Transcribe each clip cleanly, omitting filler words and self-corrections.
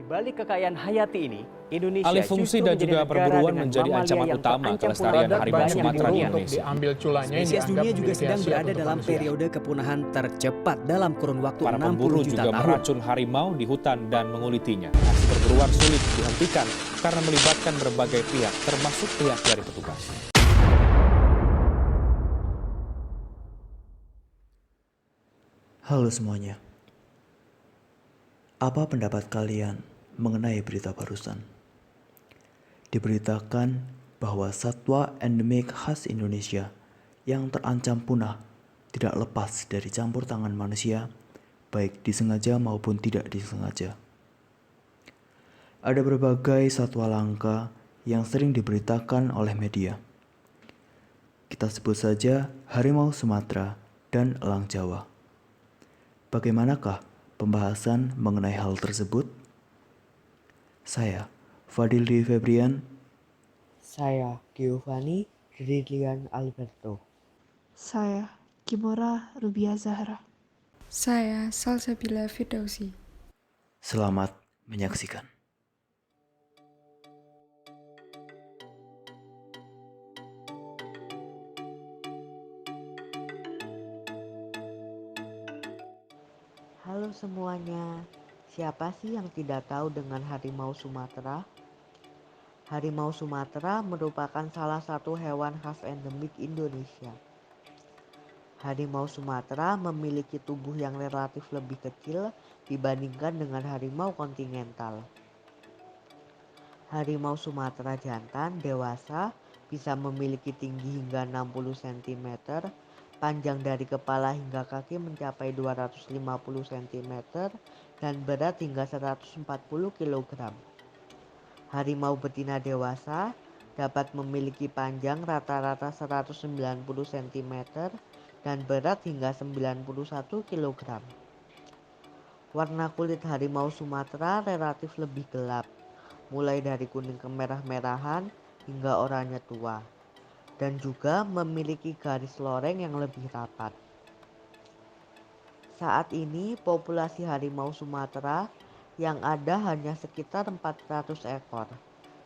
balik kekayaan hayati ini, Indonesia Alih fungsi dan juga perburuan menjadi ancaman utama kelestarian harimau Sumatera di Indonesia. Spesies dunia juga sedang berada dalam periode kepunahan tercepat dalam kurun waktu 60 juta tahun. Para pemburu juga meracun harimau di hutan dan mengulitinya. Aksi perburuan sulit dihentikan karena melibatkan berbagai pihak, termasuk pihak dari petugas. Halo semuanya. Apa pendapat kalian mengenai berita barusan? Diberitakan bahwa satwa endemik khas Indonesia yang terancam punah tidak lepas dari campur tangan manusia, baik disengaja maupun tidak disengaja. Ada berbagai satwa langka yang sering diberitakan oleh media. Kita sebut saja harimau Sumatera dan elang Jawa. Bagaimanakah pembahasan mengenai hal tersebut? Saya, Fadil Dwi Febrian. Saya, Giovanni Ridlian Alberto. Saya, Kimora Rubia Zahra. Saya, Salsabila Firdausi. Selamat menyaksikan. Halo semuanya, siapa sih yang tidak tahu dengan harimau Sumatera? Harimau Sumatera merupakan salah satu hewan khas endemik Indonesia. Harimau Sumatera memiliki tubuh yang relatif lebih kecil dibandingkan dengan harimau kontinental. Harimau Sumatera jantan dewasa bisa memiliki tinggi hingga 60 cm, panjang dari kepala hingga kaki mencapai 250 cm, dan berat hingga 140 kg. Harimau betina dewasa dapat memiliki panjang rata-rata 190 cm dan berat hingga 91 kg. Warna kulit harimau Sumatera relatif lebih gelap, mulai dari kuning kemerah-merahan hingga oranye tua, dan juga memiliki garis loreng yang lebih rapat. Saat ini populasi harimau Sumatera yang ada hanya sekitar 400 ekor.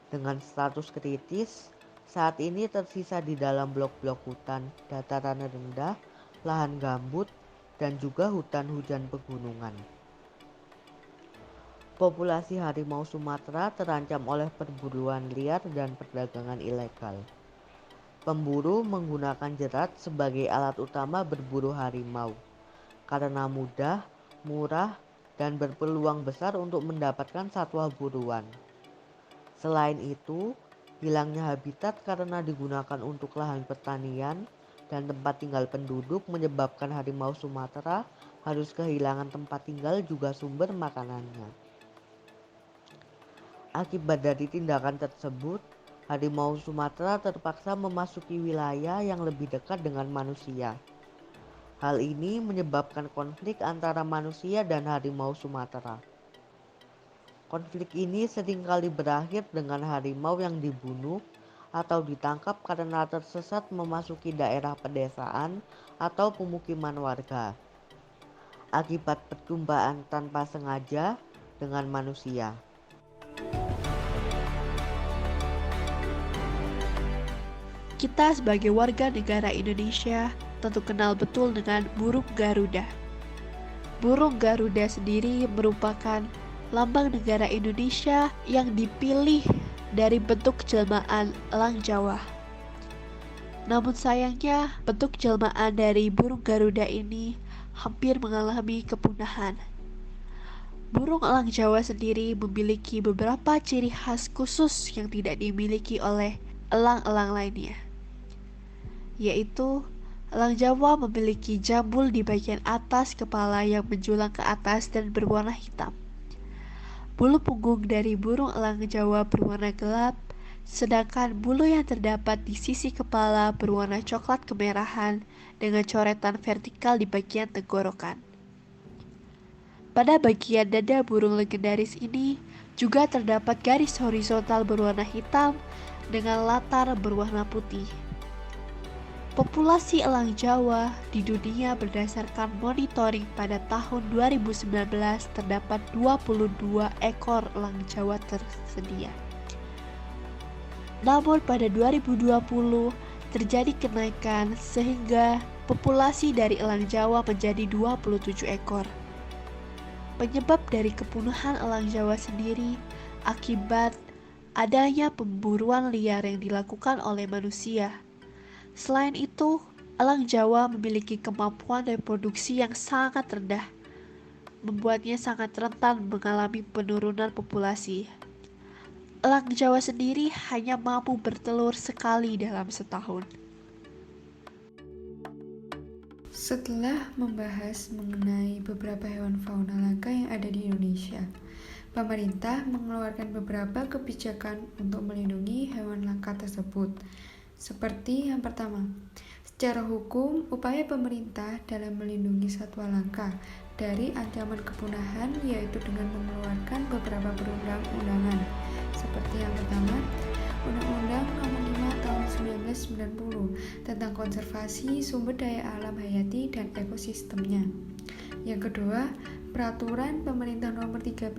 Dengan status kritis, saat ini tersisa di dalam blok-blok hutan, dataran rendah, lahan gambut, dan juga hutan hujan pegunungan. Populasi harimau Sumatera terancam oleh perburuan liar dan perdagangan ilegal. Pemburu menggunakan jerat sebagai alat utama berburu harimau karena mudah, murah, dan berpeluang besar untuk mendapatkan satwa buruan. Selain itu, hilangnya habitat karena digunakan untuk lahan pertanian dan tempat tinggal penduduk menyebabkan harimau Sumatera harus kehilangan tempat tinggal juga sumber makanannya. Akibat dari tindakan tersebut, harimau Sumatera terpaksa memasuki wilayah yang lebih dekat dengan manusia. Hal ini menyebabkan konflik antara manusia dan harimau Sumatera. Konflik ini seringkali berakhir dengan harimau yang dibunuh atau ditangkap karena tersesat memasuki daerah pedesaan atau pemukiman warga, akibat perjumpaan tanpa sengaja dengan manusia. Kita sebagai warga negara Indonesia tentu kenal betul dengan burung Garuda. Burung Garuda sendiri merupakan lambang negara Indonesia yang dipilih dari bentuk jelmaan elang Jawa. Namun sayangnya, bentuk jelmaan dari burung Garuda ini hampir mengalami kepunahan. Burung elang Jawa sendiri memiliki beberapa ciri khas khusus yang tidak dimiliki oleh elang-elang lainnya, yaitu elang Jawa memiliki jambul di bagian atas kepala yang menjulang ke atas dan berwarna hitam. Bulu punggung dari burung elang Jawa berwarna gelap, sedangkan bulu yang terdapat di sisi kepala berwarna coklat kemerahan dengan coretan vertikal di bagian tenggorokan. Pada bagian dada burung legendaris ini juga terdapat garis horizontal berwarna hitam dengan latar berwarna putih. populasi elang Jawa di dunia berdasarkan monitoring pada tahun 2019 terdapat 22 ekor elang Jawa tersedia. Namun pada 2020 terjadi kenaikan sehingga populasi dari elang Jawa menjadi 27 ekor. Penyebab dari kepunahan elang Jawa sendiri akibat adanya pemburuan liar yang dilakukan oleh manusia. Selain itu, elang Jawa memiliki kemampuan reproduksi yang sangat rendah, membuatnya sangat rentan mengalami penurunan populasi. Elang Jawa sendiri hanya mampu bertelur sekali dalam setahun. Setelah membahas mengenai beberapa hewan fauna langka yang ada di Indonesia, pemerintah mengeluarkan beberapa kebijakan untuk melindungi hewan langka tersebut. Seperti yang pertama, secara hukum, upaya pemerintah dalam melindungi satwa langka dari ancaman kepunahan yaitu dengan mengeluarkan beberapa perundang-undangan. Seperti yang pertama, Undang-Undang Nomor 5 Tahun 1990 tentang konservasi sumber daya alam hayati dan ekosistemnya. Yang kedua, Peraturan Pemerintah Nomor 13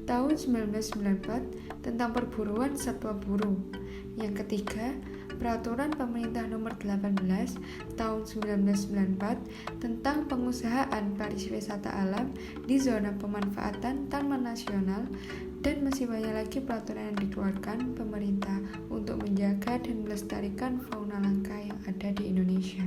Tahun 1994 tentang perburuan satwa burung. Yang ketiga, Peraturan Pemerintah Nomor 18 Tahun 1994 tentang pengusahaan pariwisata alam di zona pemanfaatan Taman Nasional, dan masih banyak lagi peraturan yang dikeluarkan pemerintah untuk menjaga dan melestarikan fauna langka yang ada di Indonesia.